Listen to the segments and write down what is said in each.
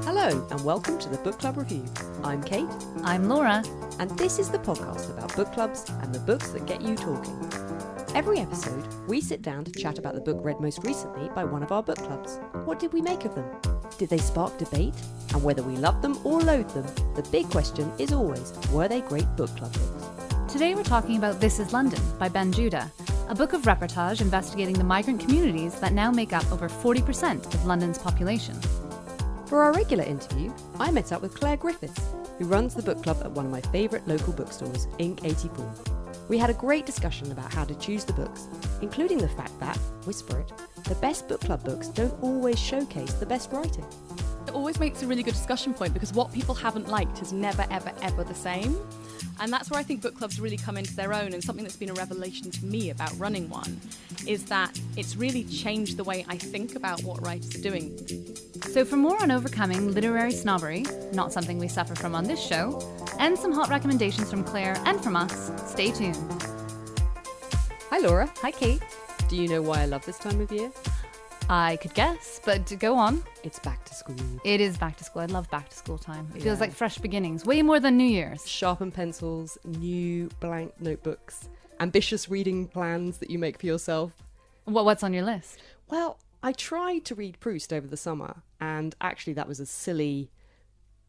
Hello and welcome to the Book Club Review. I'm Kate. I'm Laura. And this is the podcast about book clubs and the books that get you talking. Every episode, we sit down to chat about the book read most recently by one of our book clubs. What did we make of them? Did they spark debate? And whether we loved them or loathed them, the big question is always, were they great book club books? Today we're talking about This is London by Ben Judah, a book of reportage investigating the migrant communities that now make up over 40% of London's population. For our regular interview, I met up with Claire Griffiths, who runs the book club at one of my favourite local bookstores, Ink 84. We had a great discussion about how to choose the books, including the fact that, whisper it, the best book club books don't always showcase the best writing. It always makes a really good discussion point because what people haven't liked is never, ever, ever the same. And that's where I think book clubs really come into their own, and something that's been a revelation to me about running one is that it's really changed the way I think about what writers are doing. So for more on overcoming literary snobbery, not something we suffer from on this show, and some hot recommendations from Claire and from us, stay tuned. Hi Laura. Hi Kate. Do you know why I love this time of year? I could guess, but go on. It's back to school. It is back to school. I love back to school time. It feels like fresh beginnings, way more than New Year's. Sharpened pencils, new blank notebooks, ambitious reading plans that you make for yourself. What's on your list? Well, I tried to read Proust over the summer, and actually that was a silly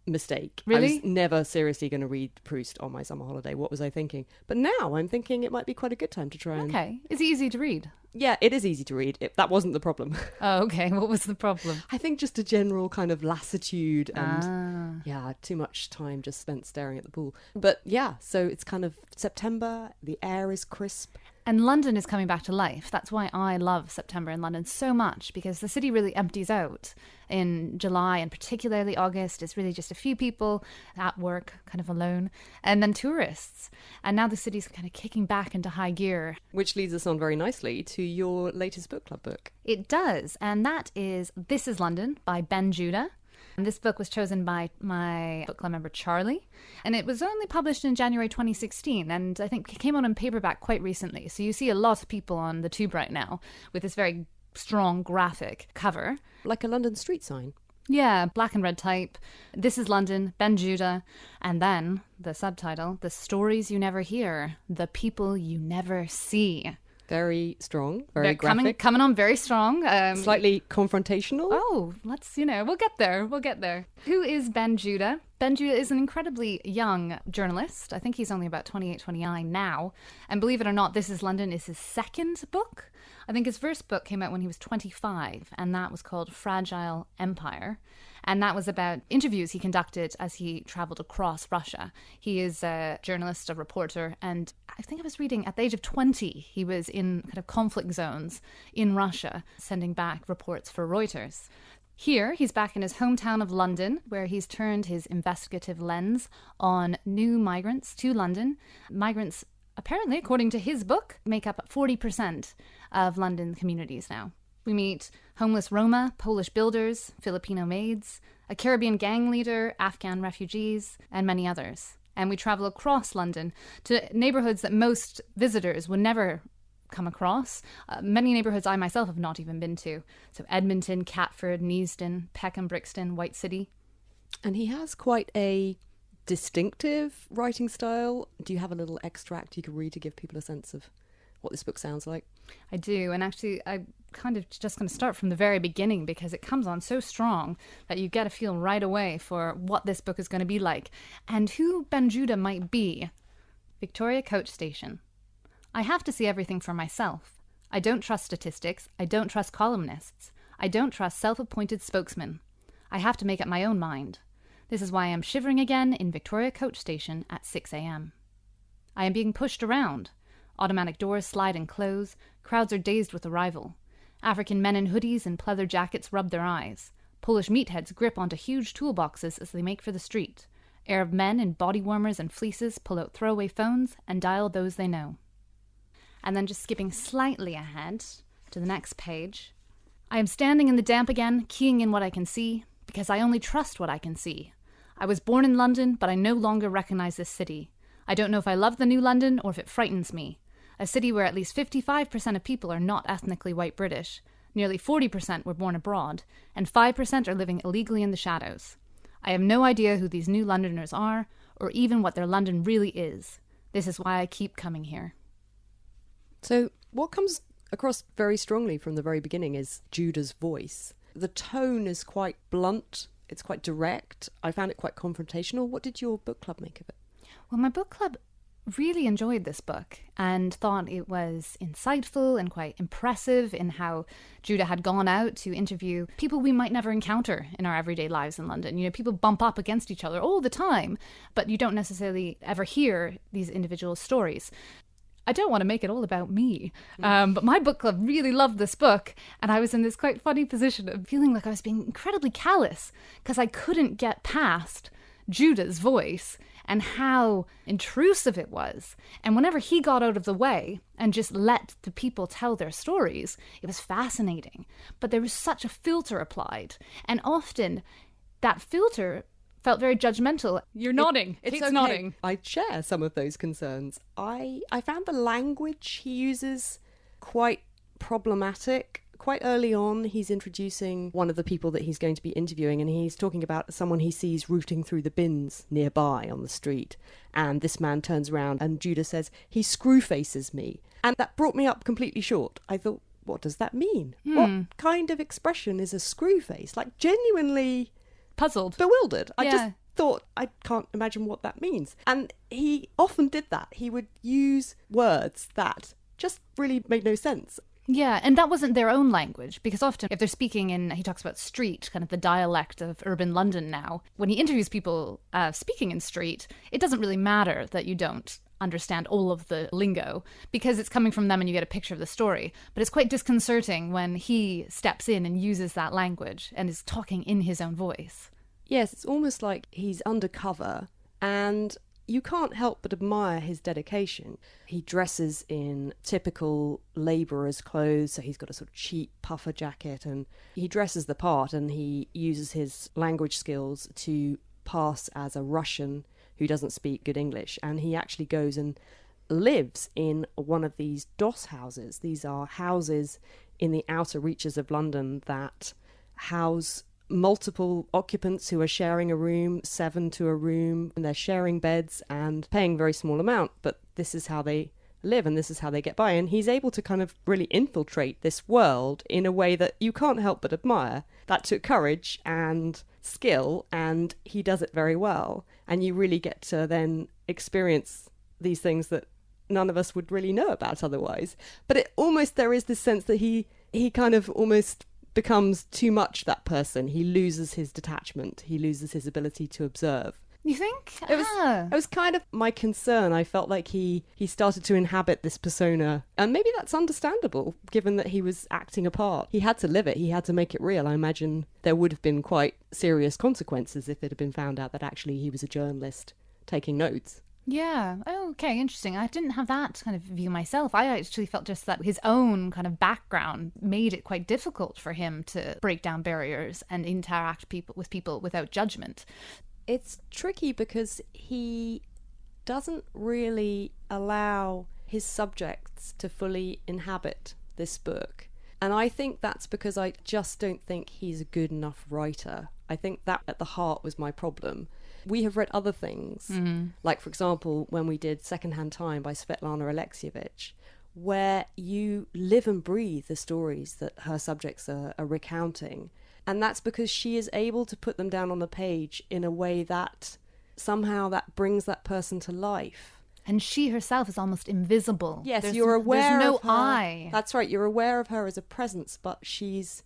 mistake. Really? I was never seriously going to read Proust on my summer holiday. What was I thinking? But now I'm thinking it might be quite a good time to try and... Okay. Is it easy to read? Yeah, it is easy to read. That wasn't the problem. Oh, okay. What was the problem? I think just a general kind of lassitude and too much time just spent staring at the pool. But yeah, so it's kind of September, the air is crisp. And London is coming back to life. That's why I love September in London so much, because the city really empties out in July, and particularly August. It's really just a few people at work, kind of alone, and then tourists. And now the city's kind of kicking back into high gear. Which leads us on very nicely to your latest book club book. It does, and that is This is London by Ben Judah. And this book was chosen by my book club member Charlie, and it was only published in January 2016, and I think it came out in paperback quite recently. So you see a lot of people on the tube right now with this very strong graphic cover. Like a London street sign. Yeah, black and red type. This is London, Ben Judah, and then the subtitle, The Stories You Never Hear, The People You Never See. Very strong, very graphic. Coming on very strong. Slightly confrontational. Oh, we'll get there. Who is Ben Judah? Ben Judah is an incredibly young journalist. I think he's only about 28, 29 now. And believe it or not, This is London is his second book. I think his first book came out when he was 25, and that was called Fragile Empire. And that was about interviews he conducted as he traveled across Russia. He is a journalist, a reporter, and I think I was reading at the age of 20, he was in kind of conflict zones in Russia, sending back reports for Reuters. Here, he's back in his hometown of London, where he's turned his investigative lens on new migrants to London. Migrants, apparently, according to his book, make up 40% of London communities now. We meet homeless Roma, Polish builders, Filipino maids, a Caribbean gang leader, Afghan refugees, and many others. And we travel across London to neighbourhoods that most visitors would never come across. Many neighbourhoods I myself have not even been to. So Edmonton, Catford, Neasden, Peckham, Brixton, White City. And he has quite a distinctive writing style. Do you have a little extract you could read to give people a sense of what this book sounds like? I do, and actually I'm kind of just going to start from the very beginning because it comes on so strong that you get a feel right away for what this book is going to be like and who Ben Judah might be. Victoria Coach Station. I have to see everything for myself. I don't trust statistics. I don't trust columnists. I don't trust self-appointed spokesmen. I have to make up my own mind. This is why I am shivering again in Victoria Coach Station at 6 a.m. I am being pushed around. Automatic doors slide and close. Crowds are dazed with arrival. African men in hoodies and pleather jackets rub their eyes. Polish meatheads grip onto huge toolboxes as they make for the street. Arab men in body warmers and fleeces pull out throwaway phones and dial those they know. And then just skipping slightly ahead to the next page. I am standing in the damp again, keying in what I can see, because I only trust what I can see. I was born in London, but I no longer recognize this city. I don't know if I love the new London or if it frightens me. A city where at least 55% of people are not ethnically white British, nearly 40% were born abroad, and 5% are living illegally in the shadows. I have no idea who these new Londoners are, or even what their London really is. This is why I keep coming here. So what comes across very strongly from the very beginning is Judah's voice. The tone is quite blunt, it's quite direct. I found it quite confrontational. What did your book club make of it? Well, my book club really enjoyed this book and thought it was insightful and quite impressive in how Judah had gone out to interview people we might never encounter in our everyday lives in London. You know, people bump up against each other all the time, but you don't necessarily ever hear these individual stories. I don't want to make it all about me, but my book club really loved this book, and I was in this quite funny position of feeling like I was being incredibly callous because I couldn't get past Judah's voice and how intrusive it was. And whenever he got out of the way and just let the people tell their stories, it was fascinating. But there was such a filter applied. And often that filter felt very judgmental. You're nodding. It's Kate's okay. nodding. I share some of those concerns. I found the language he uses quite problematic. Quite early on, he's introducing one of the people that he's going to be interviewing, and he's talking about someone he sees rooting through the bins nearby on the street. And this man turns around and Judah says, he screw faces me. And that brought me up completely short. I thought, what does that mean? What kind of expression is a screw face? Like, genuinely Puzzled. bewildered. I Yeah. just thought, I can't imagine what that means. And he often did that. He would use words that just really made no sense. Yeah, and that wasn't their own language, because often if they're speaking in, he talks about street, kind of the dialect of urban London now. When he interviews people speaking in street, it doesn't really matter that you don't understand all of the lingo, because it's coming from them and you get a picture of the story. But it's quite disconcerting when he steps in and uses that language and is talking in his own voice. Yes, it's almost like he's undercover, and you can't help but admire his dedication. He dresses in typical labourer's clothes, so he's got a sort of cheap puffer jacket, and he dresses the part, and he uses his language skills to pass as a Russian who doesn't speak good English. And he actually goes and lives in one of these doss houses. These are houses in the outer reaches of London that house multiple occupants who are sharing a room, 7 to a room, and they're sharing beds and paying a very small amount, but this is how they live and this is how they get by. And he's able to kind of really infiltrate this world in a way that you can't help but admire. That took courage and skill, and he does it very well. And you really get to then experience these things that none of us would really know about otherwise. But it almost, there is this sense that he kind of almost becomes too much that person. He loses his detachment. He loses his ability to observe. You think? It was kind of my concern. I felt like he started to inhabit this persona, and maybe that's understandable given that he was acting a part. He had to live it. He had to make it real. I imagine there would have been quite serious consequences if it had been found out that actually he was a journalist taking notes. Yeah. Oh, okay, interesting. I didn't have that kind of view myself. I actually felt just that his own kind of background made it quite difficult for him to break down barriers and interact with people without judgment. It's tricky because he doesn't really allow his subjects to fully inhabit this book. And I think that's because I just don't think he's a good enough writer. I think that at the heart was my problem. We have read other things, like, for example, when we did Secondhand Time by Svetlana Alexievich, where you live and breathe the stories that her subjects are recounting. And that's because she is able to put them down on the page in a way that somehow that brings that person to life. And she herself is almost invisible. Yes, you're aware there's of no her. eye. That's right, you're aware of her as a presence, but she's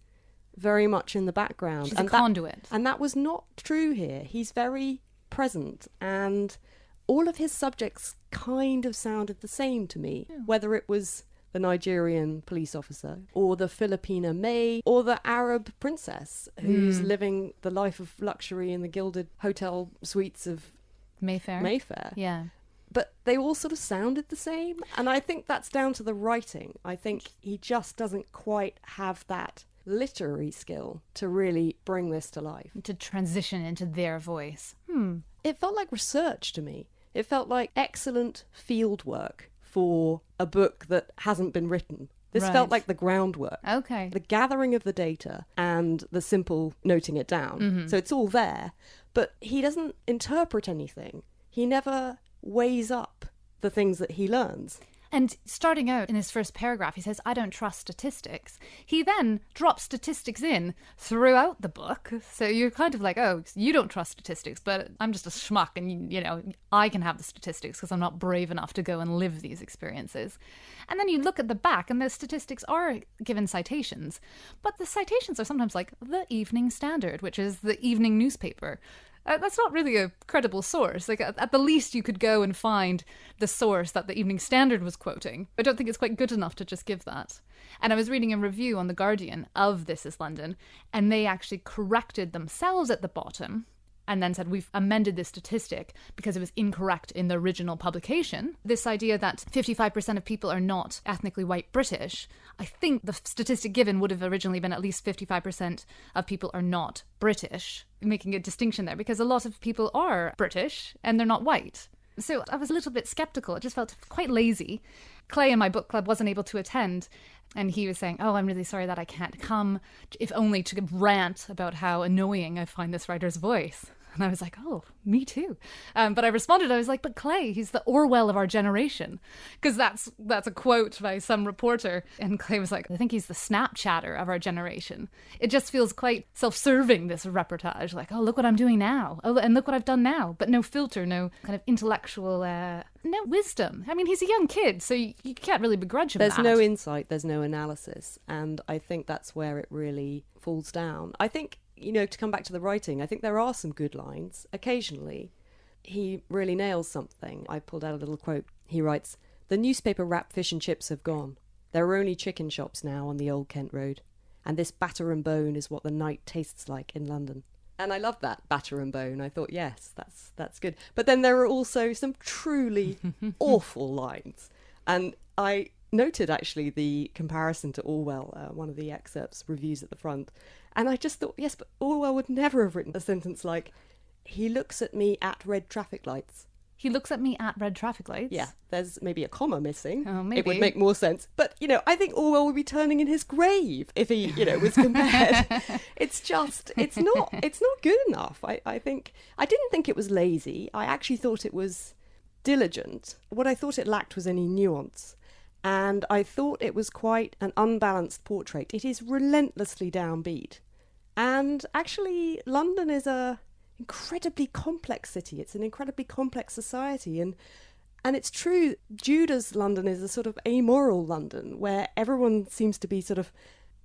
very much in the background. She's a conduit. And that was not true here. He's very present, and all of his subjects kind of sounded the same to me, whether it was the Nigerian police officer or the Filipina maid or the Arab princess who's living the life of luxury in the gilded hotel suites of Mayfair. Yeah. But they all sort of sounded the same, and I think that's down to the writing. I think he just doesn't quite have that literary skill to really bring this to life. To transition into their voice. It felt like research to me. It felt like excellent field work for a book that hasn't been written. This Right. felt like the groundwork. Okay. The gathering of the data and the simple noting it down. So it's all there, but he doesn't interpret anything. He never weighs up the things that he learns. And starting out in his first paragraph, he says, I don't trust statistics. He then drops statistics in throughout the book. So you're kind of like, oh, you don't trust statistics, but I'm just a schmuck. And, you know, I can have the statistics because I'm not brave enough to go and live these experiences. And then you look at the back and the statistics are given citations. But the citations are sometimes like the Evening Standard, which is the evening newspaper. That's not really a credible source. Like, at the least, you could go and find the source that the Evening Standard was quoting. I don't think it's quite good enough to just give that. And I was reading a review on The Guardian of This Is London, and they actually corrected themselves at the bottom and then said, we've amended this statistic because it was incorrect in the original publication. This idea that 55% of people are not ethnically white British, I think the statistic given would have originally been at least 55% of people are not British, making a distinction there, because a lot of people are British and they're not white. So I was a little bit skeptical. It just felt quite lazy. Clay in my book club wasn't able to attend, and he was saying, oh, I'm really sorry that I can't come, if only to rant about how annoying I find this writer's voice. And I was like, oh, me too. But I responded, I was like, but Clay, he's the Orwell of our generation. Because that's a quote by some reporter. And Clay was like, I think he's the Snapchatter of our generation. It just feels quite self-serving, this reportage. Like, oh, look what I'm doing now. Oh, and look what I've done now. But no filter, no kind of intellectual, no wisdom. I mean, he's a young kid, so you can't really begrudge him There's that. no insight, there's no analysis. And I think that's where it really falls down. I think, you know, to come back to the writing, I think there are some good lines. Occasionally, he really nails something. I pulled out a little quote. He writes, "The newspaper wrapped fish and chips have gone. There are only chicken shops now on the Old Kent Road. And this batter and bone is what the night tastes like in London." And I love that, batter and bone. I thought, yes, that's good. But then there are also some truly awful lines. And I noted, actually, the comparison to Orwell, one of the excerpts, reviews at the front. And I just thought, yes, but Orwell would never have written a sentence like, "He looks at me at red traffic lights." He looks at me at red traffic lights? Yeah, there's maybe a comma missing. Oh, maybe. It would make more sense. But, you know, I think Orwell would be turning in his grave if he, you know, was compared. It's not good enough. I didn't think it was lazy. I actually thought it was diligent. What I thought it lacked was any nuance. And I thought it was quite an unbalanced portrait. It is relentlessly downbeat. And actually, London is a incredibly complex city. It's an incredibly complex society. And it's true, Judah's London is a sort of amoral London where everyone seems to be sort of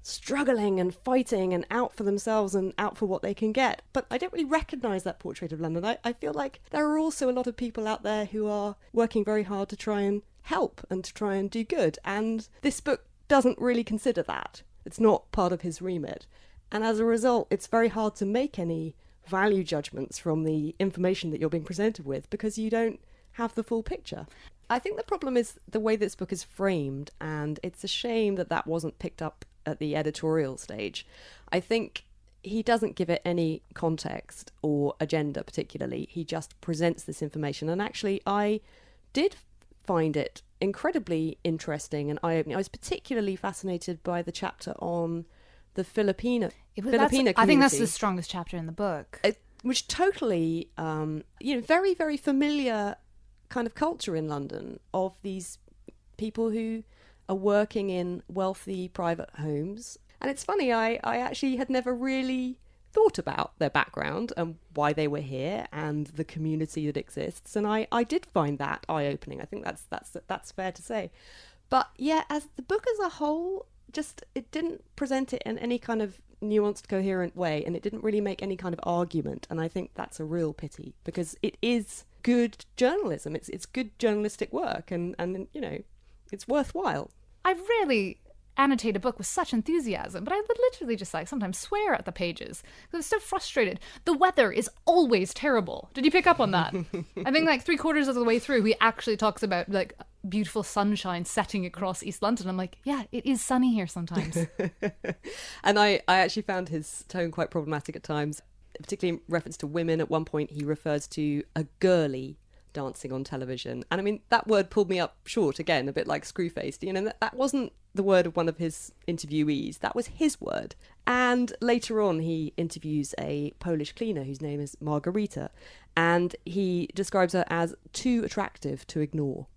struggling and fighting and out for themselves and out for what they can get. But I don't really recognise that portrait of London. I feel like there are also a lot of people out there who are working very hard to try and help and to try and do good. And this book doesn't really consider that. It's not part of his remit. And as a result, it's very hard to make any value judgments from the information that you're being presented with because you don't have the full picture. I think the problem is the way this book is framed, and it's a shame that that wasn't picked up at the editorial stage. I think he doesn't give it any context or agenda particularly. He just presents this information. And actually, I did find it incredibly interesting and eye-opening. I was particularly fascinated by the chapter on the Filipino community. I think that's the strongest chapter in the book. Which totally, very, very familiar kind of culture in London of these people who are working in wealthy private homes. And it's funny, I actually had never really thought about their background and why they were here and the community that exists. And I did find that eye-opening. I think that's fair to say. But yeah, as the book as a whole, just it didn't present it in any kind of nuanced, coherent way, and it didn't really make any kind of argument. And I think that's a real pity because it is good journalism. It's good journalistic work, and you know, it's worthwhile. I rarely annotate a book with such enthusiasm, but I would literally just like sometimes swear at the pages because I was so frustrated. The weather is always terrible. Did you pick up on that? I think like 3/4 of the way through, he actually talks about like beautiful sunshine setting across East London. I'm like, yeah, it is sunny here sometimes. And I actually found his tone quite problematic at times, particularly in reference to women. At one point, he refers to a girly dancing on television. And I mean, that word pulled me up short again, a bit like screw-faced. You know, that wasn't the word of one of his interviewees. That was his word. And later on, he interviews a Polish cleaner whose name is Margarita. And he describes her as too attractive to ignore.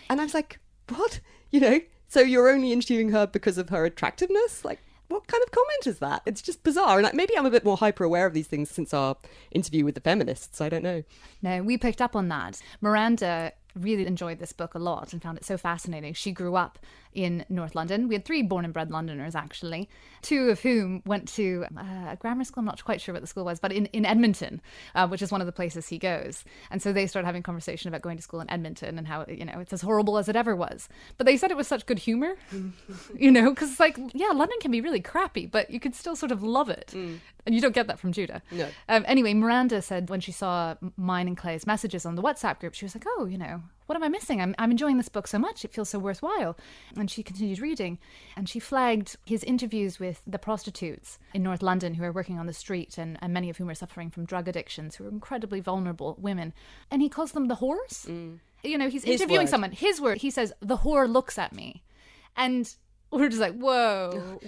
And I was like, what? You know, so you're only interviewing her because of her attractiveness? Like, what kind of comment is that? It's just bizarre. And maybe I'm a bit more hyper aware of these things since our interview with the feminists. I don't know. No, we picked up on that. Miranda really enjoyed this book a lot and found it so fascinating. She grew up in North London. We had 3 born and bred Londoners, actually, 2 of whom went to a grammar school. I'm not quite sure what the school was, but in Edmonton, which is one of the places he goes. And so they started having a conversation about going to school in Edmonton and how, you know, it's as horrible as it ever was. But they said it was such good humour, you know, because it's like, yeah, London can be really crappy, but you could still sort of love it. And you don't get that from Judah. No. Anyway, Miranda said when she saw mine and Clay's messages on the WhatsApp group, she was like, oh, you know, what am I missing? I'm enjoying this book so much. It feels so worthwhile. And she continued reading. And she flagged his interviews with the prostitutes in North London who are working on the street and many of whom are suffering from drug addictions, who are incredibly vulnerable women. And he calls them the whores. You know, he's interviewing someone. His word. He says, the whore looks at me. And we're just like, whoa,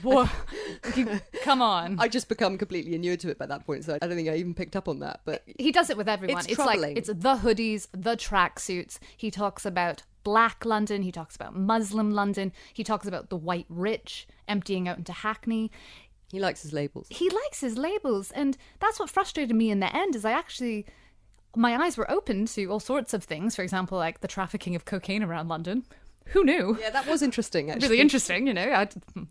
come on. I just become completely inured to it by that point, so I don't think I even picked up on that. But he does it with everyone. It's like, troubling. it's the hoodies, the tracksuits. He talks about Black London. He talks about Muslim London. He talks about the white rich emptying out into Hackney. He likes his labels. He likes his labels. And that's what frustrated me in the end, is my eyes were open to all sorts of things. For example, like the trafficking of cocaine around London. Who knew? Yeah, that was interesting, actually. Really interesting, you know.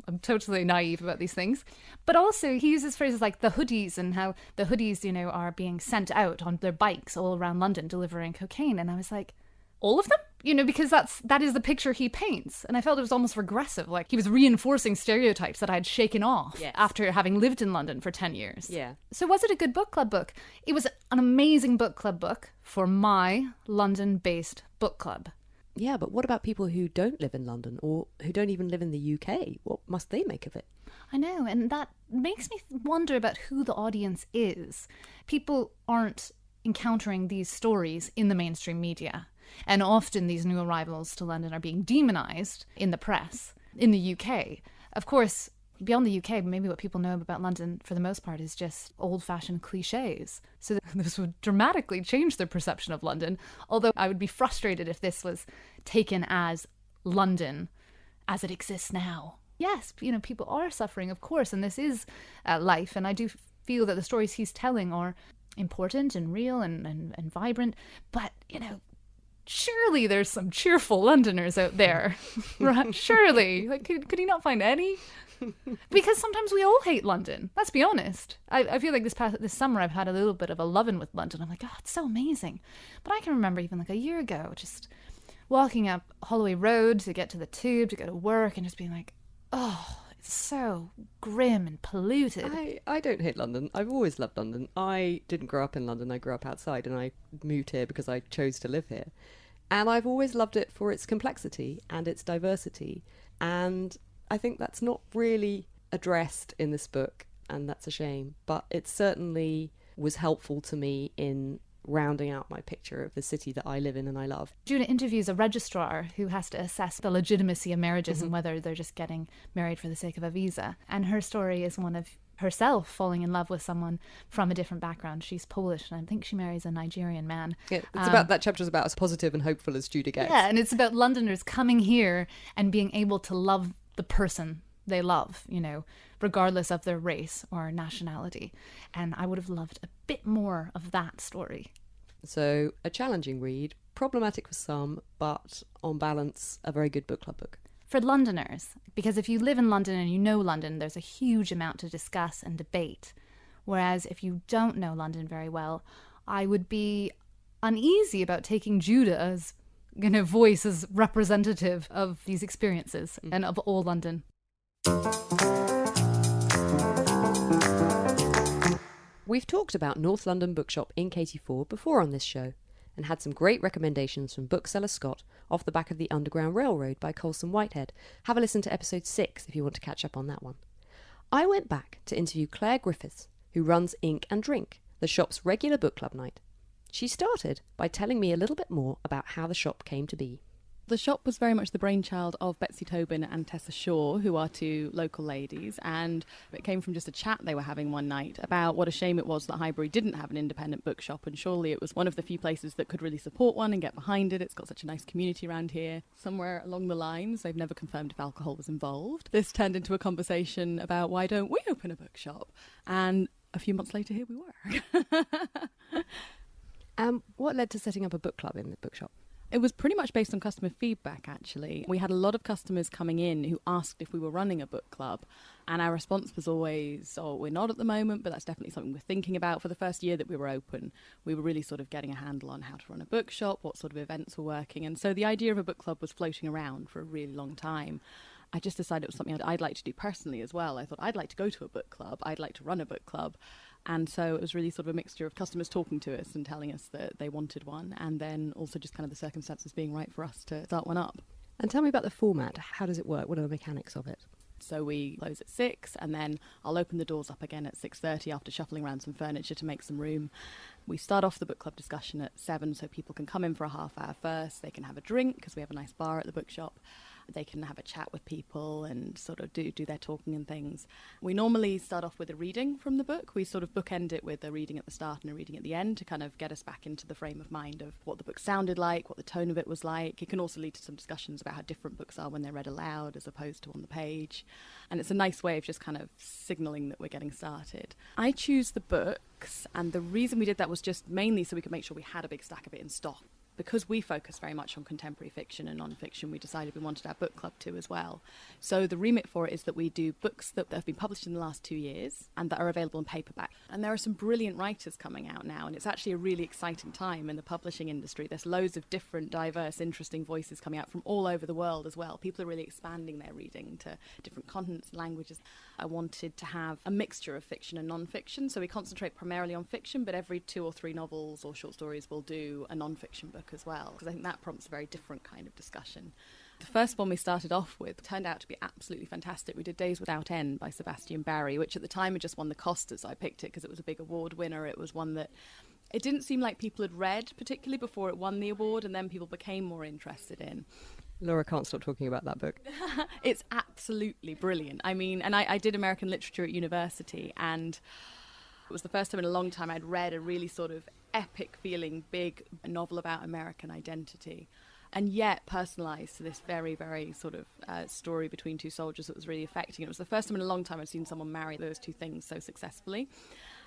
I'm totally naive about these things. But also, he uses phrases like the hoodies and how the hoodies, you know, are being sent out on their bikes all around London delivering cocaine. And I was like, all of them? You know, because that is the picture he paints. And I felt it was almost regressive. Like, he was reinforcing stereotypes that I had shaken off after having lived in London for 10 years. Yeah. So was it a good book club book? It was an amazing book club book for my London-based book club. Yeah, but what about people who don't live in London or who don't even live in the UK? What must they make of it? I know, and that makes me wonder about who the audience is. People aren't encountering these stories in the mainstream media, and often these new arrivals to London are being demonised in the press. In the UK, of course, beyond the UK, maybe what people know about London for the most part is just old-fashioned cliches. So this would dramatically change their perception of London, although I would be frustrated if this was taken as London as it exists now. Yes, you know, people are suffering, of course, and this is life, and I do feel that the stories he's telling are important and real and vibrant, but, you know, surely there's some cheerful Londoners out there, right? Surely. Like, could he not find any? Because sometimes we all hate London. Let's be honest. I feel like this summer I've had a little bit of a lovin' with London. I'm like, oh, it's so amazing. But I can remember even like a year ago, just walking up Holloway Road to get to the tube to go to work and just being like, oh, it's so grim and polluted. I don't hate London. I've always loved London. I didn't grow up in London. I grew up outside and I moved here because I chose to live here. And I've always loved it for its complexity and its diversity. And I think that's not really addressed in this book, and that's a shame. But it certainly was helpful to me in rounding out my picture of the city that I live in and I love. Judah interviews a registrar who has to assess the legitimacy of marriages and whether they're just getting married for the sake of a visa. And her story is one of herself falling in love with someone from a different background. She's Polish, and I think she marries a Nigerian man. Yeah, it's about that chapter's about as positive and hopeful as Judah gets. Yeah, and it's about Londoners coming here and being able to love the person they love, you know, regardless of their race or nationality. And I would have loved a bit more of that story. So a challenging read, problematic for some, but on balance, a very good book club book. For Londoners, because if you live in London and you know London, there's a huge amount to discuss and debate. Whereas if you don't know London very well, I would be uneasy about taking Judah's, you know, voice as representative of these experiences and of all London. We've talked about North London Bookshop in Katie4 before on this show and had some great recommendations from bookseller Scott off the back of the Underground Railroad by Colson Whitehead. Have a listen to episode 6 if you want to catch up on that one. I went back to interview Claire Griffiths, who runs Ink and Drink, the shop's regular book club night. She started by telling me a little bit more about how the shop came to be. The shop was very much the brainchild of Betsy Tobin and Tessa Shaw, who are two local ladies, and it came from just a chat they were having one night about what a shame it was that Highbury didn't have an independent bookshop, and surely it was one of the few places that could really support one and get behind it. It's got such a nice community around here. Somewhere along the lines, they've never confirmed if alcohol was involved, this turned into a conversation about why don't we open a bookshop? And a few months later, here we were. What led to setting up a book club in the bookshop? It was pretty much based on customer feedback, actually. We had a lot of customers coming in who asked if we were running a book club, and our response was always, oh, we're not at the moment, but that's definitely something we're thinking about. For the first year that we were open, we were really sort of getting a handle on how to run a bookshop, what sort of events were working, and so the idea of a book club was floating around for a really long time. I just decided it was something I'd like to do personally as well. I thought I'd like to go to a book club, I'd like to run a book club. And so it was really sort of a mixture of customers talking to us and telling us that they wanted one, and then also just kind of the circumstances being right for us to start one up. And tell me about the format. How does it work? What are the mechanics of it? So we close at 6, and then I'll open the doors up again at 6:30 after shuffling around some furniture to make some room. We start off the book club discussion at 7, so people can come in for a half hour first. They can have a drink because we have a nice bar at the bookshop. They can have a chat with people and sort of do their talking and things. We normally start off with a reading from the book. We sort of bookend it with a reading at the start and a reading at the end to kind of get us back into the frame of mind of what the book sounded like, what the tone of it was like. It can also lead to some discussions about how different books are when they're read aloud as opposed to on the page. And it's a nice way of just kind of signalling that we're getting started. I choose the books, and the reason we did that was just mainly so we could make sure we had a big stack of it in stock. Because we focus very much on contemporary fiction and non-fiction, we decided we wanted our book club to as well. So the remit for it is that we do books that have been published in the last 2 years and that are available in paperback. And there are some brilliant writers coming out now, and it's actually a really exciting time in the publishing industry. There's loads of different, diverse, interesting voices coming out from all over the world as well. People are really expanding their reading to different continents and languages. I wanted to have a mixture of fiction and non-fiction, so we concentrate primarily on fiction, but every 2 or 3 novels or short stories we'll do a non-fiction book as well, because I think that prompts a very different kind of discussion. The first one we started off with turned out to be absolutely fantastic. We did Days Without End by Sebastian, which at the time had just won the Costas. I picked it because it was a big award winner. It was one that it didn't seem like people had read particularly before it won the award, and then people became more interested in. Laura can't stop talking about that book. It's absolutely brilliant. I mean, and I did American literature at university, and it was the first time in a long time I'd read a really sort of epic feeling, big novel about American identity, and yet personalised to this very, very sort of story between 2 soldiers that was really affecting. It was the first time in a long time I'd seen someone marry those 2 things so successfully.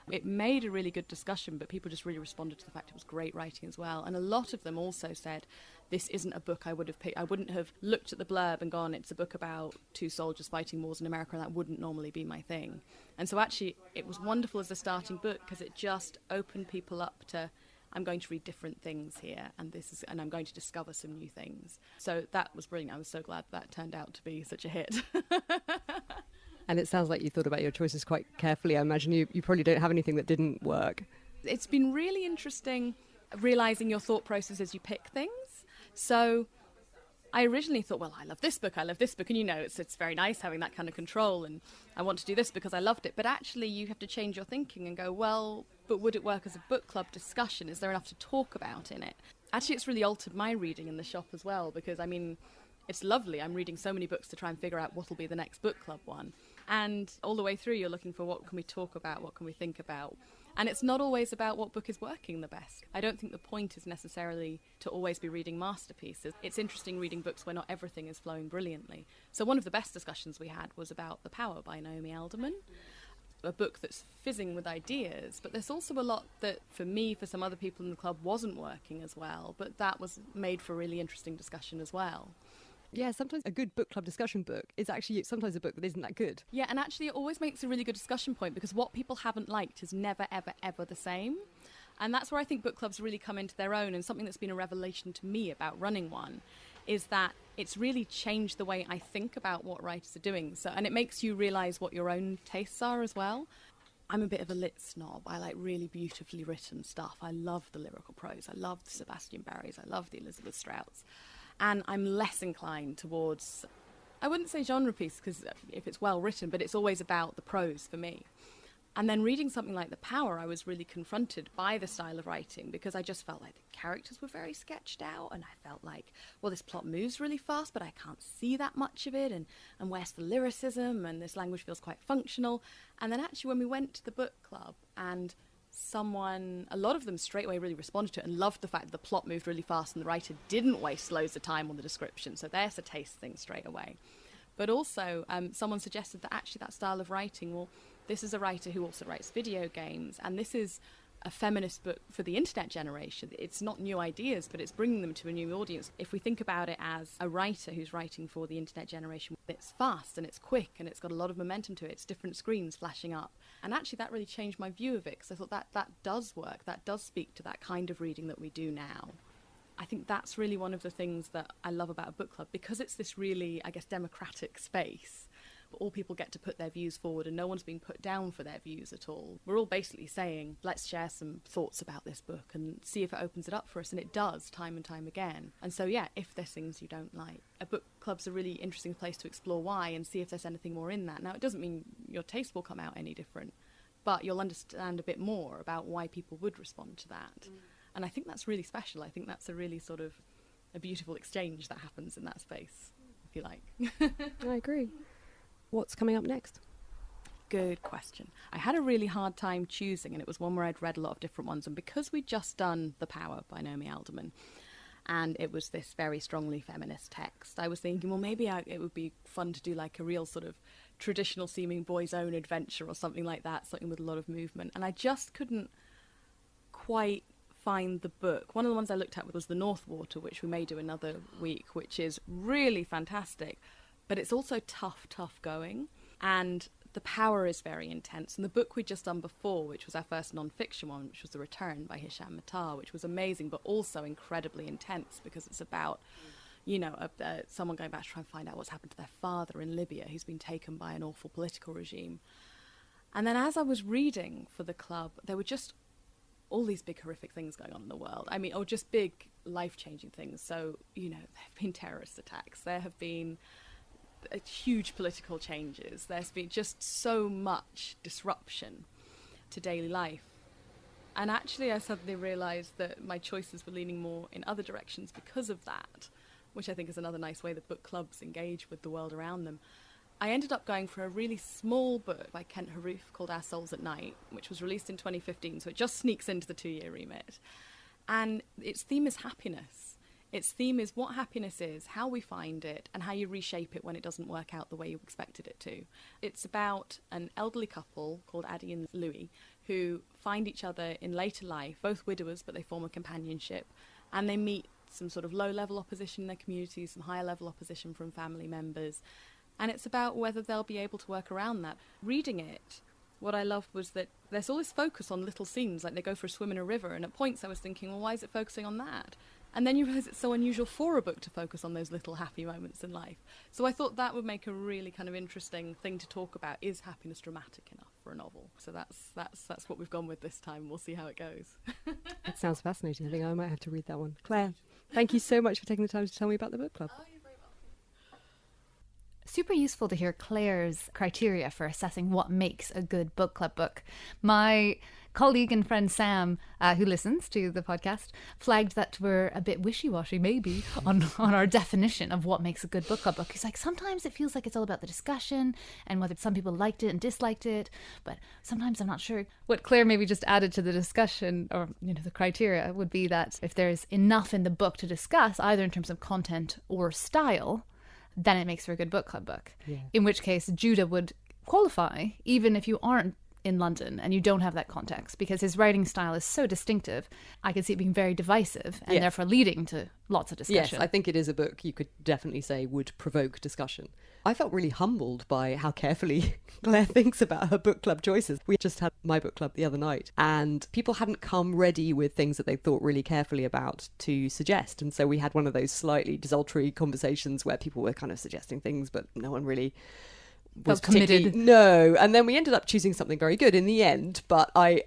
It made a really good discussion, but people just really responded to the fact it was great writing as well. And a lot of them also said, this isn't a book I would have picked. I wouldn't have looked at the blurb and gone, it's a book about 2 soldiers fighting wars in America, and that wouldn't normally be my thing. And so actually, it was wonderful as a starting book because it just opened people up to, I'm going to read different things here, and I'm going to discover some new things. So that was brilliant. I was so glad that turned out to be such a hit. And it sounds like you thought about your choices quite carefully. I imagine you probably don't have anything that didn't work. It's been really interesting realising your thought process as you pick things. So I originally thought, well, I love this book, and it's very nice having that kind of control, and I want to do this because I loved it. But actually you have to change your thinking and go, well, but would it work as a book club discussion? Is there enough to talk about in it? Actually, it's really altered my reading in the shop as well, because, I mean, it's lovely. I'm reading so many books to try and figure out what will be the next book club one. And all the way through, you're looking for what can we talk about, what can we think about. And it's not always about what book is working the best. I don't think the point is necessarily to always be reading masterpieces. It's interesting reading books where not everything is flowing brilliantly. So one of the best discussions we had was about The Power by Naomi, Alderman, a book that's fizzing with ideas, but there's also a lot that, for me, for some other people in the club, wasn't working as well, but that was made for a really interesting discussion as well. Yeah, sometimes a good book club discussion book is actually sometimes a book that isn't that good. Yeah, and actually it always makes a really good discussion point because what people haven't liked is never, ever, ever the same. And that's where I think book clubs really come into their own, and something that's been a revelation to me about running one is that it's really changed the way I think about what writers are doing. And it makes you realise what your own tastes are as well. I'm a bit of a lit snob. I like really beautifully written stuff. I love the lyrical prose. I love the Sebastian Barrys. I love the Elizabeth Strouts. And I'm less inclined towards, I wouldn't say genre piece, because if it's well written, but it's always about the prose for me. And then reading something like The Power, I was really confronted by the style of writing, because I just felt like the characters were very sketched out, and I felt like, well, this plot moves really fast, but I can't see that much of it, and where's the lyricism, and this language feels quite functional. And then actually when we went to the book club, and a lot of them straight away really responded to it and loved the fact that the plot moved really fast and the writer didn't waste loads of time on the description. So there's a taste thing straight away. But also someone suggested that actually that style of writing, well, this is a writer who also writes video games, and this is a feminist book for the internet generation. It's not new ideas, but it's bringing them to a new audience. If we think about it as a writer who's writing for the internet generation, it's fast and it's quick and it's got a lot of momentum to it. It's different screens flashing up. And actually that really changed my view of it, because I thought that does work. That does speak to that kind of reading that we do now. I think that's really one of the things that I love about a book club, because it's this really, I guess, democratic space. But all people get to put their views forward and no one's being put down for their views at all. We're all basically saying, let's share some thoughts about this book and see if it opens it up for us. And it does, time and time again. And so, yeah, if there's things you don't like, a book club's a really interesting place to explore why and see if there's anything more in that. Now, it doesn't mean your taste will come out any different, but you'll understand a bit more about why people would respond to that. And I think that's really special. I think that's a really sort of a beautiful exchange that happens in that space, if you like. I agree. What's coming up next? Good question. I had a really hard time choosing, and it was one where I'd read a lot of different ones. And because we'd just done The Power by Naomi, Alderman, and it was this very strongly feminist text, I was thinking, well, maybe it would be fun to do like a real sort of traditional seeming boy's own adventure or something like that, something with a lot of movement. And I just couldn't quite find the book. One of the ones I looked at was The North Water, which we may do another week, which is really fantastic. But it's also tough going. And The Power is very intense. And the book we'd just done before, which was our first non-fiction one, which was The Return by Hisham Matar, which was amazing, but also incredibly intense, because it's about, someone going back to try and find out what's happened to their father in Libya, who's been taken by an awful political regime. And then as I was reading for the club, there were just all these big horrific things going on in the world. I mean, or just big life-changing things. So, there have been terrorist attacks. There have been huge political changes. There's been just so much disruption to daily life. And actually I suddenly realised that my choices were leaning more in other directions because of that, which I think is another nice way that book clubs engage with the world around them. I ended up going for a really small book by Kent Haroof called Our Souls at Night, which was released in 2015, so it just sneaks into the 2-year remit. And its theme is happiness. Its theme is what happiness is, how we find it, and how you reshape it when it doesn't work out the way you expected it to. It's about an elderly couple called Addie and Louis who find each other in later life, both widowers, but they form a companionship, and they meet some sort of low-level opposition in their community, some higher-level opposition from family members, and it's about whether they'll be able to work around that. Reading it, what I loved was that there's all this focus on little scenes, like they go for a swim in a river, and at points I was thinking, well, why is it focusing on that? And then you realise it's so unusual for a book to focus on those little happy moments in life. So I thought that would make a really kind of interesting thing to talk about. Is happiness dramatic enough for a novel? So that's what we've gone with this time. We'll see how it goes. That sounds fascinating. I think I might have to read that one. Claire, thank you so much for taking the time to tell me about the book club. Oh, you're very welcome. Super useful to hear Claire's criteria for assessing what makes a good book club book. My colleague and friend Sam, who listens to the podcast, flagged that we're a bit wishy-washy maybe on our definition of what makes a good book club book. He's like, sometimes it feels like it's all about the discussion and whether some people liked it and disliked it, but sometimes I'm not sure. What Claire maybe just added to the discussion, or the criteria, would be that if there's enough in the book to discuss, either in terms of content or style, then it makes for a good book club book. Yeah. In which case Judah would qualify even if you aren't in London and you don't have that context, because his writing style is so distinctive. I could see it being very divisive and therefore leading to lots of discussion. Yes, I think it is a book you could definitely say would provoke discussion. I felt really humbled by how carefully Claire thinks about her book club choices. We just had my book club the other night and people hadn't come ready with things that they thought really carefully about to suggest. And so we had one of those slightly desultory conversations where people were kind of suggesting things, but no one really felt committed. No, and then we ended up choosing something very good in the end. But I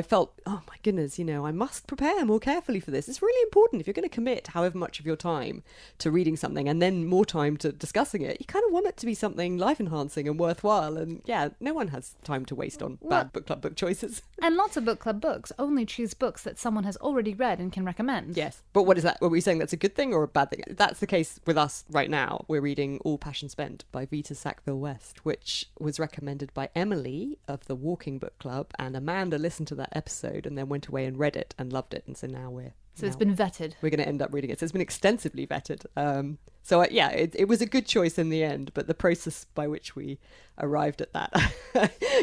felt, oh my goodness, I must prepare more carefully for this. It's really important if you're going to commit however much of your time to reading something and then more time to discussing it. You kind of want it to be something life enhancing and worthwhile. And yeah, no one has time to waste on bad book club book choices. And lots of book club books only choose books that someone has already read and can recommend. Yes, but what is that? Were we saying that's a good thing or a bad thing? That's the case with us right now. We're reading All Passion Spent by Vita Sackville-West, which was recommended by Emily of the Walking Book Club, and Amanda listened to that episode and then went away and read it and loved it, and so now it's been vetted. We're going to end up reading it. So it's been extensively vetted. It was a good choice in the end, but the process by which we arrived at that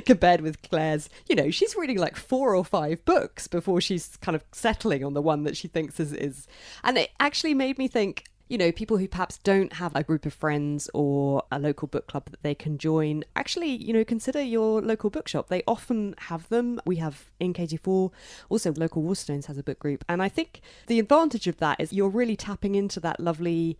compared with Claire's, she's reading like 4 or 5 books before she's kind of settling on the one that she thinks is. And it actually made me think, people who perhaps don't have a group of friends or a local book club that they can join, actually, consider your local bookshop. They often have them. We have Ink 84, also local Waterstones has a book group. And I think the advantage of that is you're really tapping into that lovely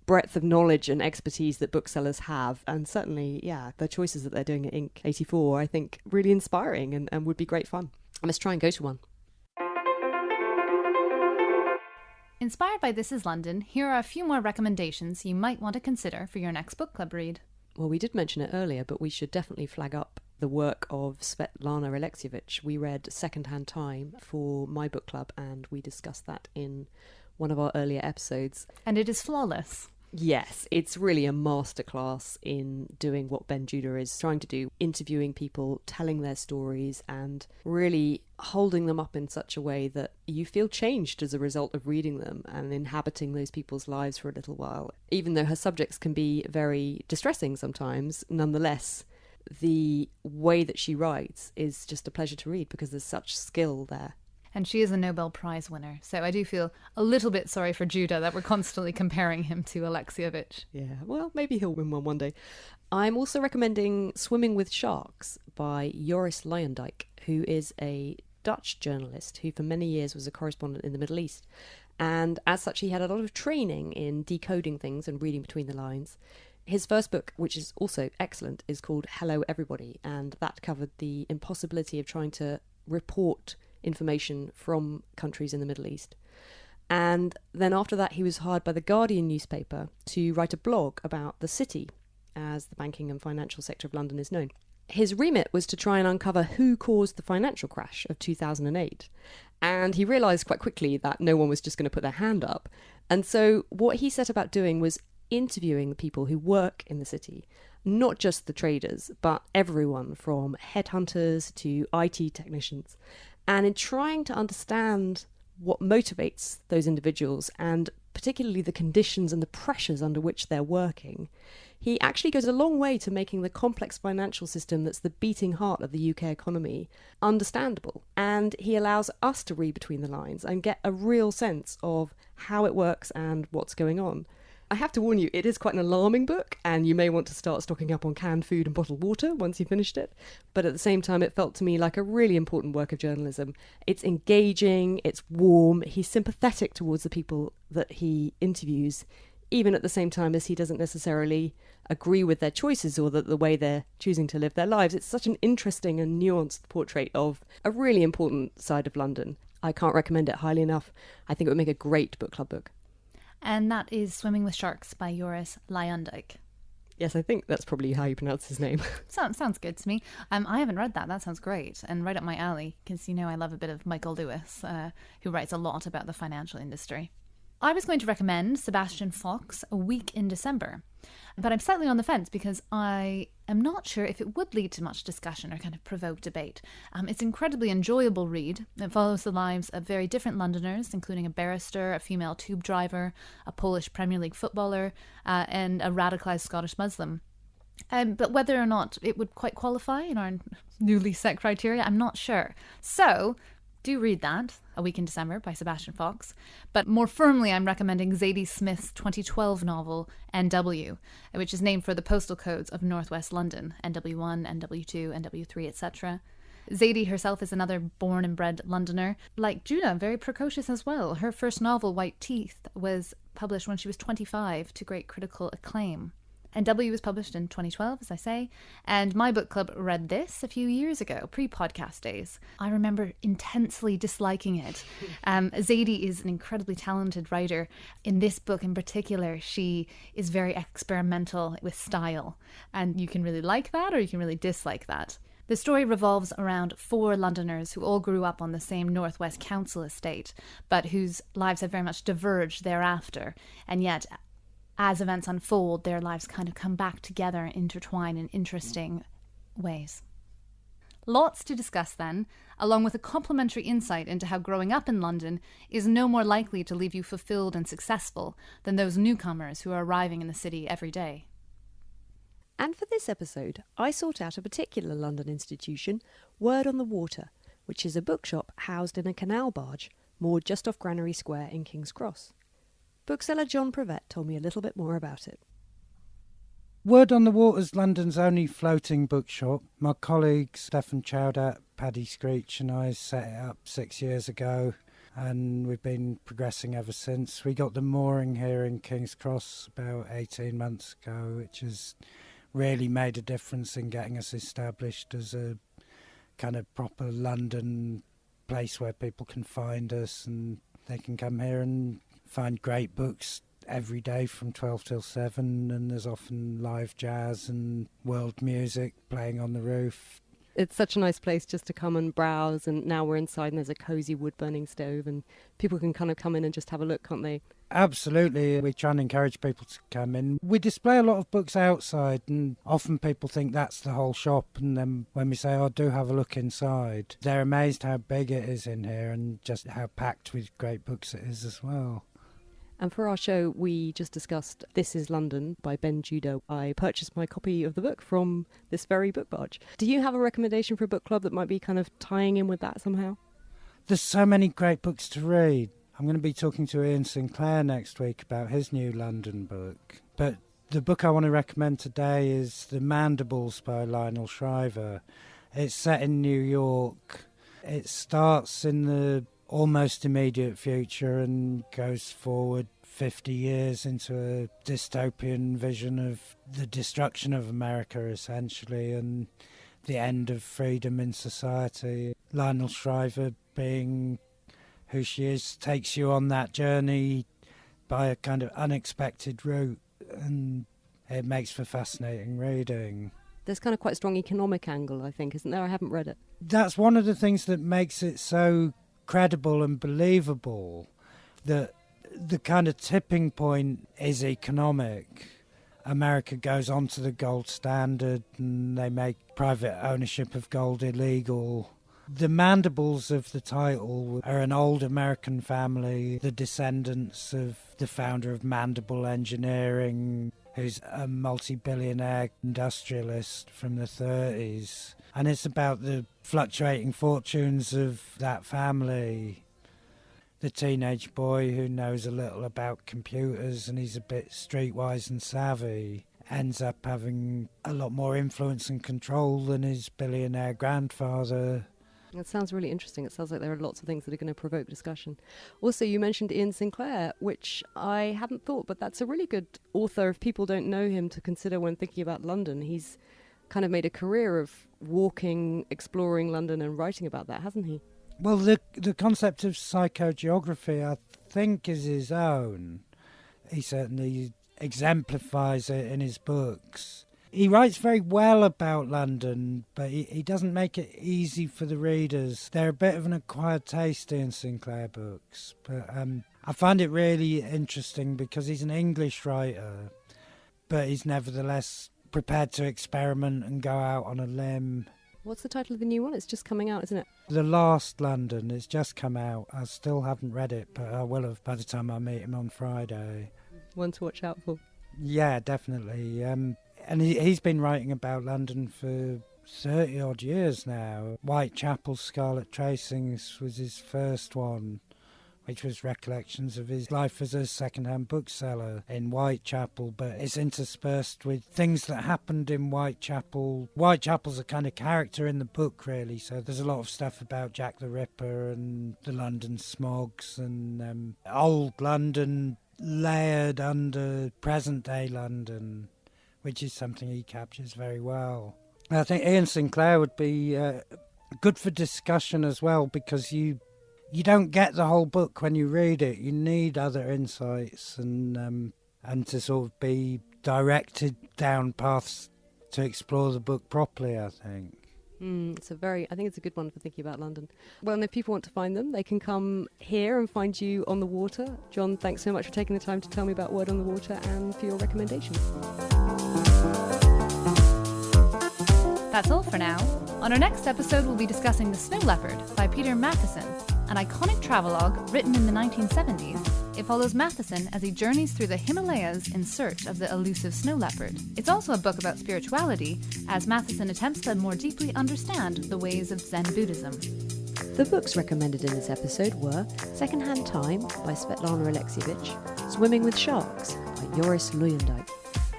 breadth of knowledge and expertise that booksellers have. And certainly, the choices that they're doing at Ink 84, I think really inspiring and would be great fun. I must try and go to one. Inspired by This Is London, here are a few more recommendations you might want to consider for your next book club read. Well, we did mention it earlier, but we should definitely flag up the work of Svetlana Alexievich. We read Secondhand Time for my book club, and we discussed that in one of our earlier episodes. And it is flawless. Yes, it's really a masterclass in doing what Ben Judah is trying to do, interviewing people, telling their stories, and really holding them up in such a way that you feel changed as a result of reading them and inhabiting those people's lives for a little while. Even though her subjects can be very distressing sometimes, nonetheless, the way that she writes is just a pleasure to read because there's such skill there. And she is a Nobel Prize winner. So I do feel a little bit sorry for Judah that we're constantly comparing him to Alexievich. Yeah, well, maybe he'll win one day. I'm also recommending Swimming with Sharks by Joris Luijendijk, who is a Dutch journalist who for many years was a correspondent in the Middle East. And as such, he had a lot of training in decoding things and reading between the lines. His first book, which is also excellent, is called Hello Everybody, and that covered the impossibility of trying to report information from countries in the Middle East. And then after that, he was hired by the Guardian newspaper to write a blog about the city, as the banking and financial sector of London is known. His remit was to try and uncover who caused the financial crash of 2008. And he realised quite quickly that no one was just going to put their hand up. And so what he set about doing was interviewing the people who work in the city, not just the traders, but everyone from headhunters to IT technicians. And in trying to understand what motivates those individuals and particularly the conditions and the pressures under which they're working, he actually goes a long way to making the complex financial system that's the beating heart of the UK economy understandable. And he allows us to read between the lines and get a real sense of how it works and what's going on. I have to warn you, it is quite an alarming book, and you may want to start stocking up on canned food and bottled water once you finished it. But at the same time, it felt to me like a really important work of journalism. It's engaging, it's warm, he's sympathetic towards the people that he interviews, even at the same time as he doesn't necessarily agree with their choices or the way they're choosing to live their lives. It's such an interesting and nuanced portrait of a really important side of London. I can't recommend it highly enough. I think it would make a great book club book. And that is Swimming with Sharks by Joris Luijendijk. Yes, I think that's probably how you pronounce his name. Sounds good to me. I haven't read that. That sounds great. And right up my alley, because I love a bit of Michael Lewis, who writes a lot about the financial industry. I was going to recommend Sebastian Fox, A Week in December. But I'm slightly on the fence because I am not sure if it would lead to much discussion or kind of provoke debate. It's an incredibly enjoyable read. It follows the lives of very different Londoners, including a barrister, a female tube driver, a Polish Premier League footballer, and a radicalised Scottish Muslim. But whether or not it would quite qualify in our newly set criteria, I'm not sure. So do read that, A Week in December by Sebastian Fox. But more firmly, I'm recommending Zadie Smith's 2012 novel, NW, which is named for the postal codes of northwest London, NW1, NW2, NW3, etc. Zadie herself is another born and bred Londoner. Like Judah, very precocious as well. Her first novel, White Teeth, was published when she was 25 to great critical acclaim. NW was published in 2012, as I say, and my book club read this a few years ago, pre-podcast days. I remember intensely disliking it. Zadie is an incredibly talented writer. In this book in particular, she is very experimental with style, and you can really like that or you can really dislike that. The story revolves around 4 Londoners who all grew up on the same North West Council estate, but whose lives have very much diverged thereafter. And yet, as events unfold, their lives kind of come back together and intertwine in interesting ways. Lots to discuss then, along with a complimentary insight into how growing up in London is no more likely to leave you fulfilled and successful than those newcomers who are arriving in the city every day. And for this episode, I sought out a particular London institution, Word on the Water, which is a bookshop housed in a canal barge moored just off Granary Square in King's Cross. Bookseller John Prevett told me a little bit more about it. Word on the Water's London's only floating bookshop. My colleagues Stefan Chowdat, Paddy Screech and I set it up 6 years ago, and we've been progressing ever since. We got the mooring here in King's Cross about 18 months ago, which has really made a difference in getting us established as a kind of proper London place where people can find us and they can come here and find great books every day from 12 till 7, and there's often live jazz and world music playing on the roof. It's such a nice place just to come and browse, and now we're inside and there's a cosy wood-burning stove and people can kind of come in and just have a look, can't they? Absolutely. We try and encourage people to come in. We display a lot of books outside, and often people think that's the whole shop, and then when we say, do have a look inside, they're amazed how big it is in here and just how packed with great books it is as well. And for our show, we just discussed This is London by Ben Judah. I purchased my copy of the book from this very book barge. Do you have a recommendation for a book club that might be kind of tying in with that somehow? There's so many great books to read. I'm going to be talking to Ian Sinclair next week about his new London book. But the book I want to recommend today is The Mandibles by Lionel Shriver. It's set in New York. It starts in the almost immediate future and goes forward 50 years into a dystopian vision of the destruction of America, essentially, and the end of freedom in society. Lionel Shriver, being who she is, takes you on that journey by a kind of unexpected route, and it makes for fascinating reading. There's kind of quite a strong economic angle, I think, isn't there? I haven't read it. That's one of the things that makes it so credible and believable, that the kind of tipping point is economic. America goes on to the gold standard and they make private ownership of gold illegal. The Mandibles of the title are an old American family, the descendants of the founder of Mandible Engineering, who's a multi-billionaire industrialist from the 30s. And it's about the fluctuating fortunes of that family. The teenage boy who knows a little about computers and he's a bit streetwise and savvy ends up having a lot more influence and control than his billionaire grandfather. That sounds really interesting. It sounds like there are lots of things that are going to provoke discussion. Also, you mentioned Ian Sinclair, which I hadn't thought, but that's a really good author, if people don't know him, to consider when thinking about London. He's kind of made a career of walking, exploring London and writing about that, hasn't he? Well, the concept of psychogeography, I think, is his own. He certainly exemplifies it in his books. He writes very well about London, but he doesn't make it easy for the readers. They're a bit of an acquired taste in Sinclair books, but I find it really interesting because he's an English writer, but he's nevertheless prepared to experiment and go out on a limb. What's the title of the new one? It's just coming out, isn't it? The Last London. It's just come out. I still haven't read it, but I will have by the time I meet him on Friday. One to watch out for. Yeah, definitely. And he's been writing about London for 30-odd years now. Whitechapel's Scarlet Tracings was his first one, which was recollections of his life as a second-hand bookseller in Whitechapel, but it's interspersed with things that happened in Whitechapel. Whitechapel's a kind of character in the book, really, so there's a lot of stuff about Jack the Ripper and the London smogs and old London layered under present-day London, which is something he captures very well. I think Ian Sinclair would be good for discussion as well, because you don't get the whole book when you read it. You need other insights and to sort of be directed down paths to explore the book properly, I think. I think it's a good one for thinking about London. Well, and if people want to find them, they can come here and find you on the water. John, thanks so much for taking the time to tell me about Word on the Water and for your recommendations. That's all for now. On our next episode, we'll be discussing The Snow Leopard by Peter Matheson, an iconic travelogue written in the 1970s. It follows Matheson as he journeys through the Himalayas in search of the elusive snow leopard. It's also a book about spirituality, as Matheson attempts to more deeply understand the ways of Zen Buddhism. The books recommended in this episode were Secondhand Time by Svetlana Alexievich, Swimming with Sharks by Joris Luyendijk,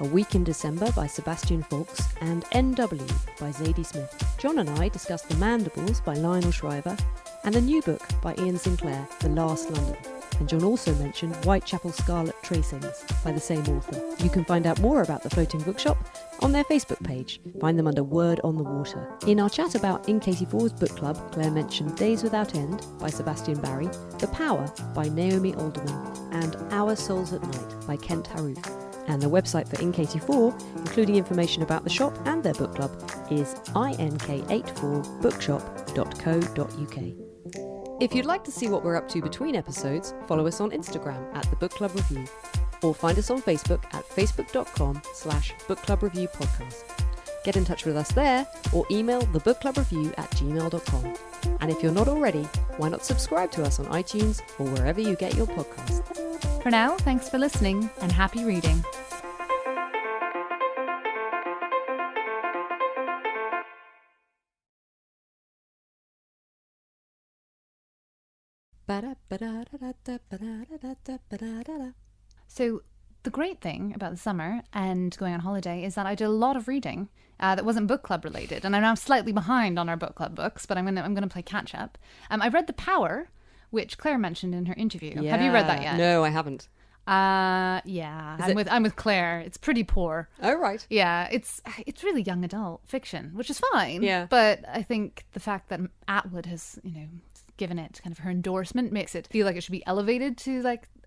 A Week in December by Sebastian Faulks, and N.W. by Zadie Smith. John and I discussed The Mandibles by Lionel Shriver and the new book by Ian Sinclair, The Last London. And John also mentioned Whitechapel Scarlet Tracings by the same author. You can find out more about the Floating Bookshop on their Facebook page. Find them under Word on the Water. In our chat about In-K84's book club, Claire mentioned Days Without End by Sebastian Barry, The Power by Naomi Alderman, and Our Souls at Night by Kent Haroof. And the website for In-K84, including information about the shop and their book club, is ink84bookshop.co.uk. If you'd like to see what we're up to between episodes, follow us on Instagram at The Book Club Review, or find us on Facebook at facebook.com/bookclubreviewpodcast. Get in touch with us there, or email thebookclubreview@gmail.com. And if you're not already, why not subscribe to us on iTunes or wherever you get your podcasts. For now, thanks for listening and happy reading. So the great thing about the summer and going on holiday is that I did a lot of reading that wasn't book club related, and I'm now slightly behind on our book club books, but I'm gonna play catch up. I read The Power, which Claire mentioned in her interview. Have you read that yet? No, I haven't. Yeah. I'm with Claire. It's pretty poor. Oh, right. Yeah, it's really young adult fiction, which is fine. Yeah. But I think the fact that Atwood has, given it kind of her endorsement makes it feel like it should be elevated to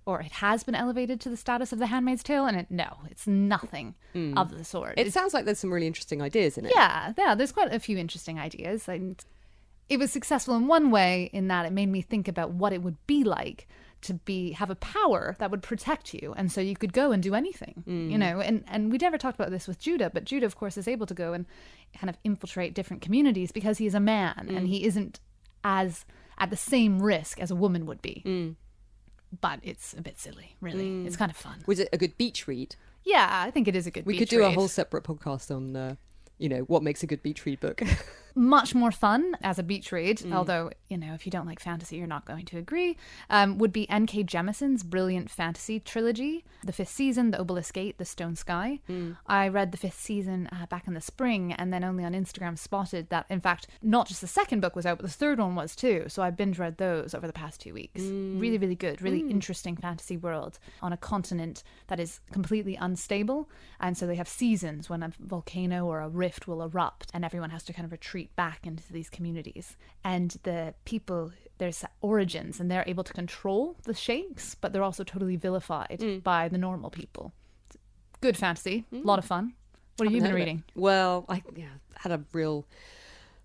or it has been elevated to the status of The Handmaid's Tale, and it's nothing of the sort. It sounds like there's some really interesting ideas in it. Yeah, there's quite a few interesting ideas, and it was successful in one way in that it made me think about what it would be like to have a power that would protect you, and so you could go and do anything, and we never talked about this with Judah, but Judah, of course, is able to go and kind of infiltrate different communities because he is a man and he isn't as at the same risk as a woman would be. But it's a bit silly, really. It's kind of fun. Was it a good beach read? Yeah, I think it is a good beach read. We could do a whole separate podcast on what makes a good beach read book. Much more fun as a beach read, although, if you don't like fantasy, you're not going to agree, would be N.K. Jemison's brilliant fantasy trilogy, The Fifth Season, The Obelisk Gate, The Stone Sky. I read the fifth season back in the spring, and then only on Instagram spotted that, in fact, not just the second book was out, but the third one was too, so I binge read those over the past 2 weeks. Really, really good, really interesting fantasy world on a continent that is completely unstable, and so they have seasons when a volcano or a rift will erupt, and everyone has to kind of retreat back into these communities, and the people, there's origins, and they're able to control the sheikhs, but they're also totally vilified by the normal people. Good fantasy, a lot of fun. What have you been reading? Well, I had a real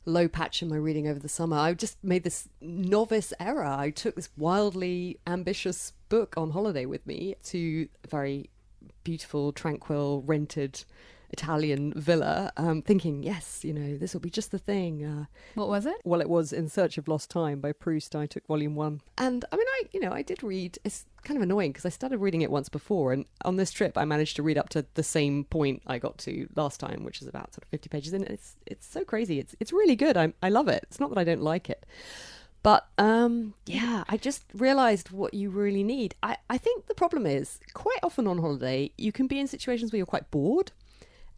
low patch in my reading over the summer. I just made this novice error. I took this wildly ambitious book on holiday with me to a very beautiful, tranquil, rented Italian villa, thinking, yes, this will be just the thing. What was it? Well, it was In Search of Lost Time by Proust. I took volume 1. And I mean, I did read. It's kind of annoying because I started reading it once before, and on this trip I managed to read up to the same point I got to last time, which is about sort of 50 pages in. It's so crazy. It's really good. I love it. It's not that I don't like it. But I just realised what you really need. I think the problem is, quite often on holiday, you can be in situations where you're quite bored.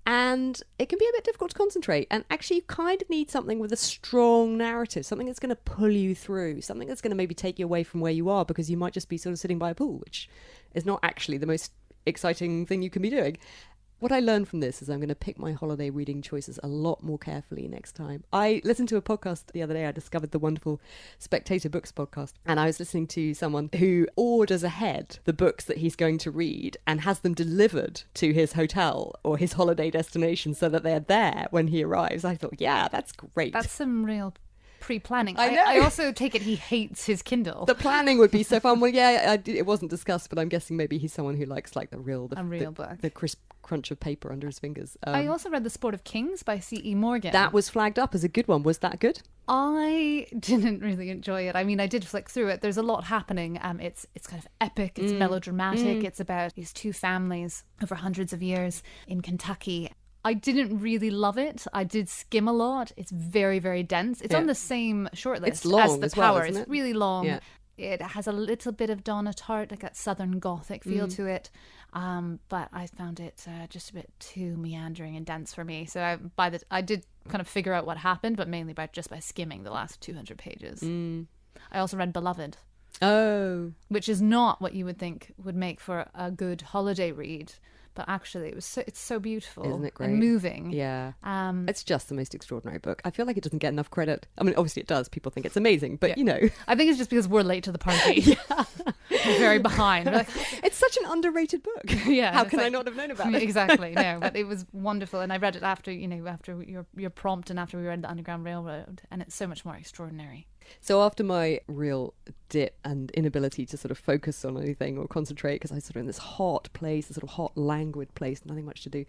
And it can be a bit difficult to concentrate. And actually, you kind of need something with a strong narrative, something that's going to pull you through, something that's going to maybe take you away from where you are, because you might just be sort of sitting by a pool, which is not actually the most exciting thing you can be doing. What I learned from this is I'm going to pick my holiday reading choices a lot more carefully next time. I listened to a podcast the other day. I discovered the wonderful Spectator Books podcast, and I was listening to someone who orders ahead the books that he's going to read and has them delivered to his hotel or his holiday destination so that they're there when he arrives. I thought, yeah, that's great. That's some real pre-planning. I know. I also take it he hates his Kindle. The planning would be so fun. Well, yeah, it wasn't discussed, but I'm guessing maybe he's someone who likes like the real book. The crisp crunch of paper under his fingers. I also read The Sport of Kings by C.E. Morgan. That was flagged up as a good one. Was that good? I didn't really enjoy it. I mean, I did flick through it. There's a lot happening. It's kind of epic. It's melodramatic. It's about these two families over hundreds of years in Kentucky. I didn't really love it. I did skim a lot. It's very, very dense. It's on the same shortlist it's long as The as well, Tower. isn't it? It's really long. Yeah. It has a little bit of Donna Tartt, like that Southern Gothic feel to it. But I found it just a bit too meandering and dense for me. So I did kind of figure out what happened, but mainly by skimming the last 200 pages. I also read Beloved. Oh. Which is not what you would think would make for a good holiday read. But actually, it's so beautiful. Isn't it great? And moving. Yeah. It's just the most extraordinary book. I feel like it doesn't get enough credit. I mean, obviously it does. People think it's amazing, but you know. I think it's just because we're late to the party. We're very behind. We're like, it's such an underrated book. Yeah. How can I not have known about it? Exactly. No, but it was wonderful. And I read it after your prompt and after we read The Underground Railroad. And it's so much more extraordinary. So after my real dip and inability to sort of focus on anything or concentrate, because I was sort of in this hot place, this sort of hot, languid place, nothing much to do,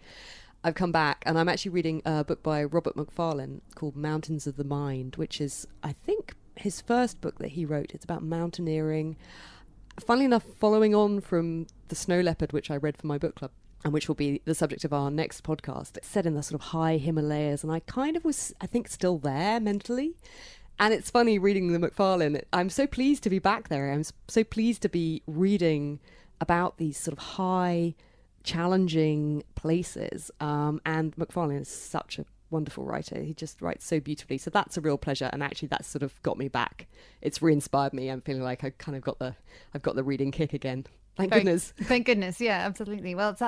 I've come back and I'm actually reading a book by Robert Macfarlane called Mountains of the Mind, which is, I think, his first book that he wrote. It's about mountaineering. Funnily enough, following on from The Snow Leopard, which I read for my book club, and which will be the subject of our next podcast. It's set in the sort of high Himalayas, and I kind of was, I think, still there mentally. And it's funny reading the Macfarlane. I'm so pleased to be back there. I'm so pleased to be reading about these sort of high, challenging places. And Macfarlane is such a wonderful writer. He just writes so beautifully. So that's a real pleasure. And actually, that's sort of got me back. It's re-inspired me. I'm feeling like I've got the reading kick again. Thank goodness. Thank goodness. Yeah, absolutely. Well, it's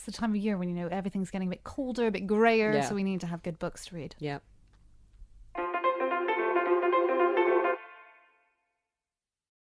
the time of year when everything's getting a bit colder, a bit grayer. Yeah. So we need to have good books to read. Yeah.